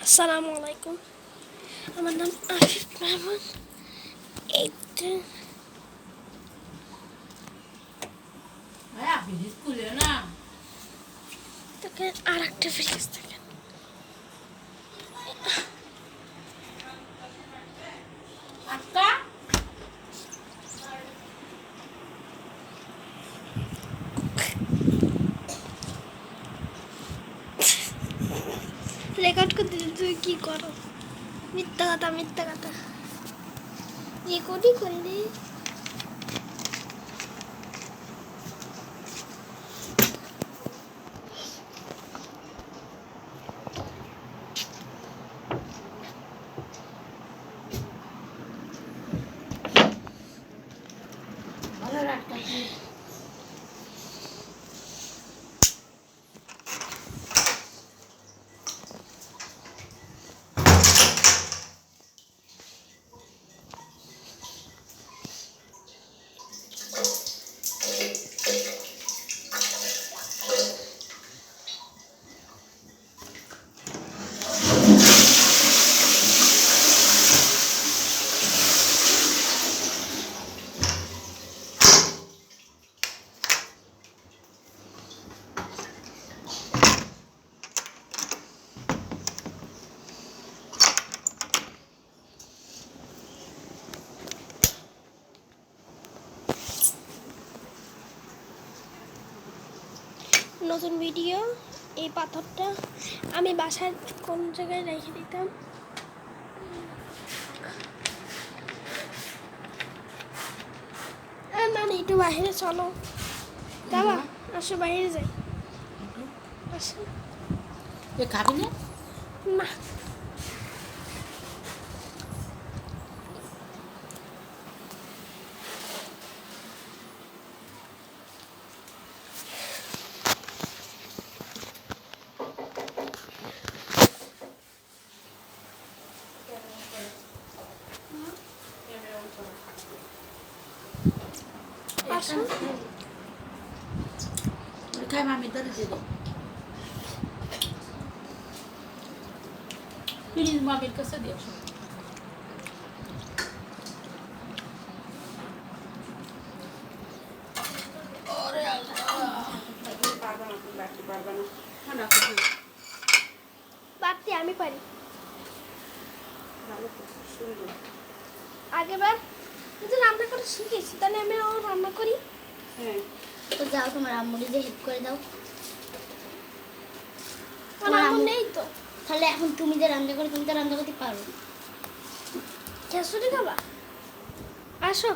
আসসালামু আলাইকুম। আমার নাম আশিক মাহমুদ। এইটা তোকে আর একটা ফ্রিজ থাকে। রেকর্ড করতে তুই কি করো? মিথ্যা কথা মিথ্যা কথা রেকর্ডই করি রে। নতুন ভিডিও। এই পাথরটা আমি বাসায় কোন জায়গায় রেখে দিতাম। মানে একটু বাইরে চলো, বাবা আসো বাইরে যাই। আসো খাবি না? না আসো। খাই মামি ধরে দিয়ে দাও। প্লিজ মামির কাছে দিয়ে আসো। পারতে আমি পারি। আগেবার কিন্তু রান্না করা শিখেছি, তাহলে আমি রান্না করি। হ্যাঁ তো যাও তোমার আম্মুরে যে হেল্প করে দাও। আমার আম্মু নেই তো। তাহলে এখন তুমি যে রান্না করো, তুমি তো রান্না করতে পারো। খেসুরি খাবা? আসো।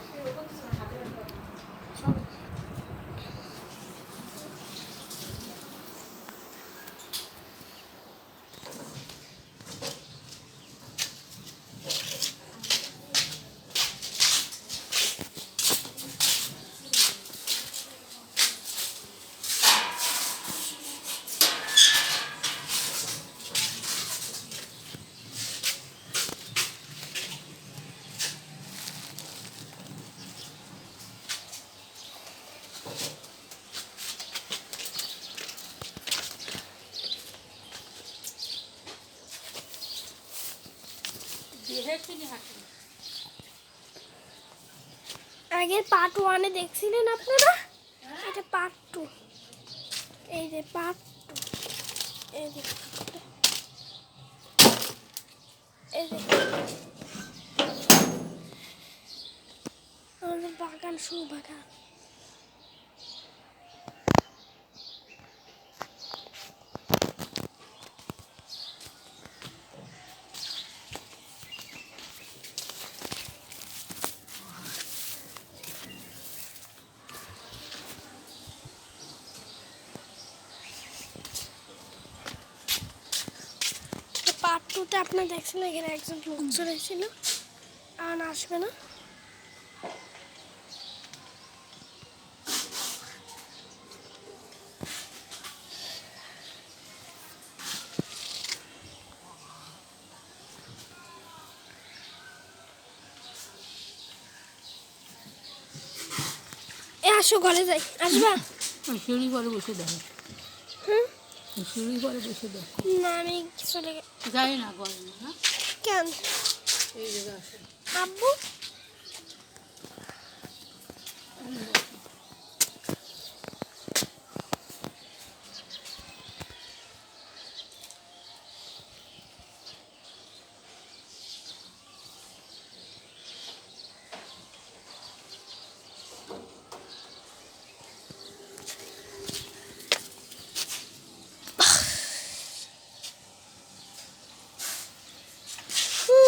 আগের পার্ট 1 দেখছিলেন আপনারা, এটা পার্ট 2। এই যে পার্ট 2, এই যে এই যে আমাদের বাগান, সুবাগান। পার্ট 2-তে আপনারা দেখছেন এখানে একজন লোক চলেছিল, আর আসবে না। আসো ঘরে যাই, আসবা? সিঁড়ি ঘরে বসে দেখো। হুম সিঁড়ি পরে বসে দেখো। না আমি চলে যাই না গরমে না, কেন এই জায়গা আসে। আব্বু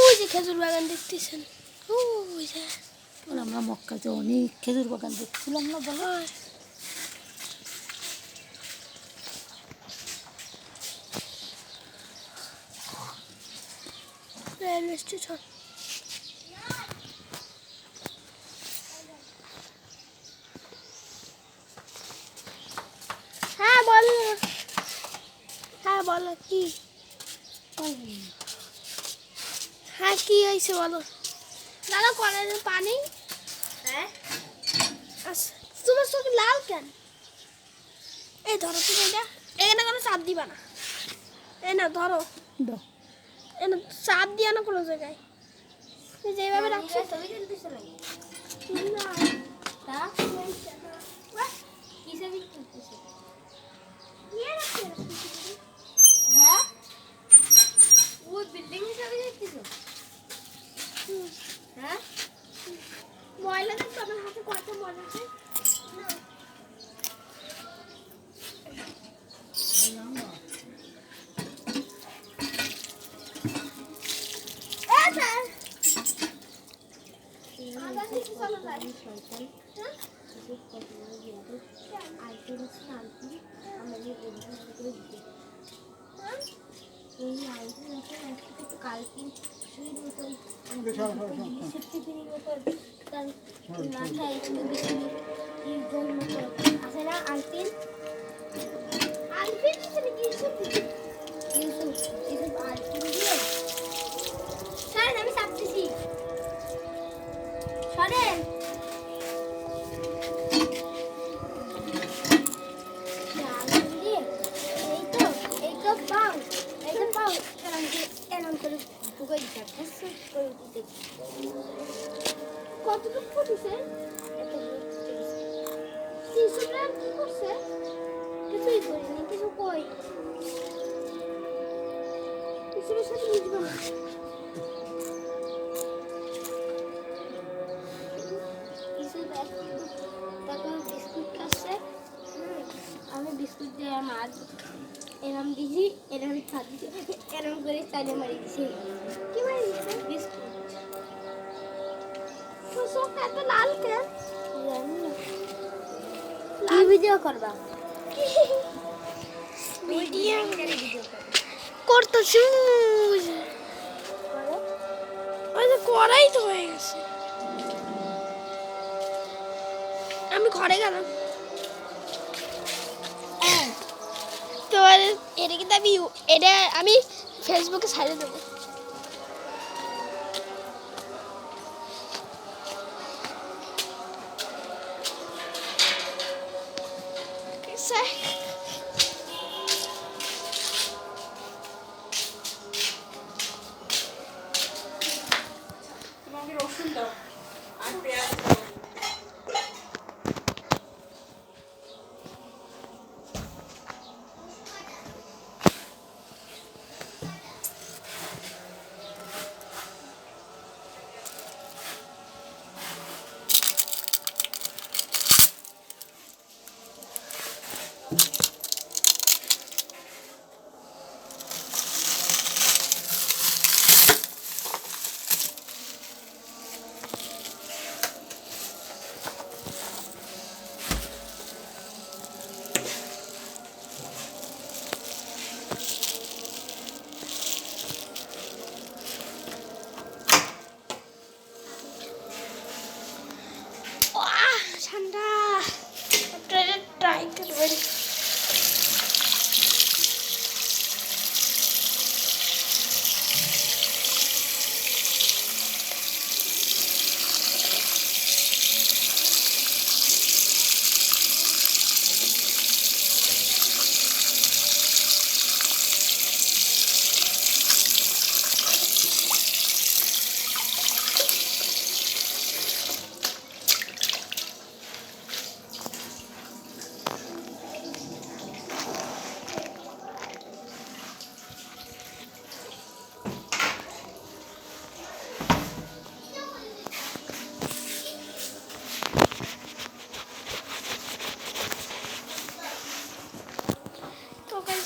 ওই যে খেজুর বাগান দেখতেছেন ওই যে আর আমরা মক্কাতে অনেক খেজুর বাগান দেখছিলাম না বলো। হয়। রেলওয়ে স্টেশন হ্যাঁ বলো হ্যাঁ বলো কি হ্যাঁ কি হয়েছে বলো দাদা কলেজের পানি হ্যাঁ আচ্ছা তোমার চোখ লাল কেন এই ধরো তুমি এটা এখানে কোনো চাপ দিবা না এই না ধরো দাও। এখানে চাপ দিয়া না কোনো জায়গায় তুমি যেভাবে রাখছো তুমি কিনতেছো নাকি? না তা কিসে কিনতেছো? নিয়ে রাখছি হ্যাঁ ওই বিল্ডিং হিসাবে দেখতেছো? হ্যাঁ ময়লা দেখতো আমার হাতে কত ময়লা আছে মাথায় আছে না আলপিন আলপিন দিছে নাকি ইউসুফ ইউসুফ আলপিন দিয়ে সরেন আমি চাপতেছি সরেন আলপিন দিয়ে এই তো পাও এরম করে ঢুকে দিতে বুঝছো করে দিতে কতটুকু ফুটেছে এত ইউসুফ রাম কি করছে কিছুই করিনি কিছু কই ইউসুফের সাথে মিশবে না কিছু তারপর বিস্কুট খাচ্ছে আমি বিস্কুট দিয়ে আমার এরম দিছি এরম খাত দিছি এরম করে চালিয়ে মারি দিছি কি মানে দিছে বিস্কুট তোর চোখটা এত লাল কেন জানি না কি ভিডিও করবা ভিডিও ভিডিও করবা করতেছি ওই যে করাই তো হয়ে গেছে আমি ঘরে গেলাম তো এটা কিন্তু আমি ফেসবুকে ছাড়ে দেবো তোমাকে রসুন দাও আর পেঁয়াজ ঠান্ডা ট্রাই করবেন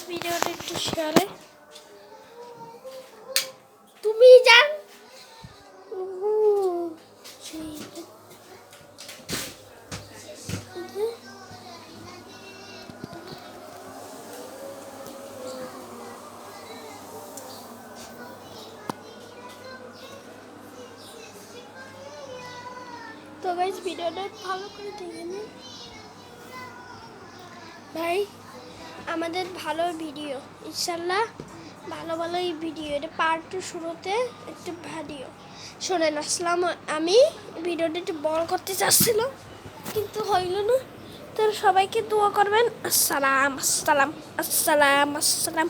ভিডিওটা একটু শেয়ারে তুমি জান তো গাইস ভিডিওটা ভালো করে দেখে নিন ভাই আমাদের ভালো ভিডিও ইনশাল্লাহ ভালো ভালো এই ভিডিও এটা পার্ট 2 শুরুতে একটা ভিডিও শোনেন আসলাম আমি ভিডিওটা একটু বড় করতে চাচ্ছিলাম কিন্তু হইল না তো সবাইকে দোয়া করবেন আসসালাম আসসালাম আসসালাম আসসালাম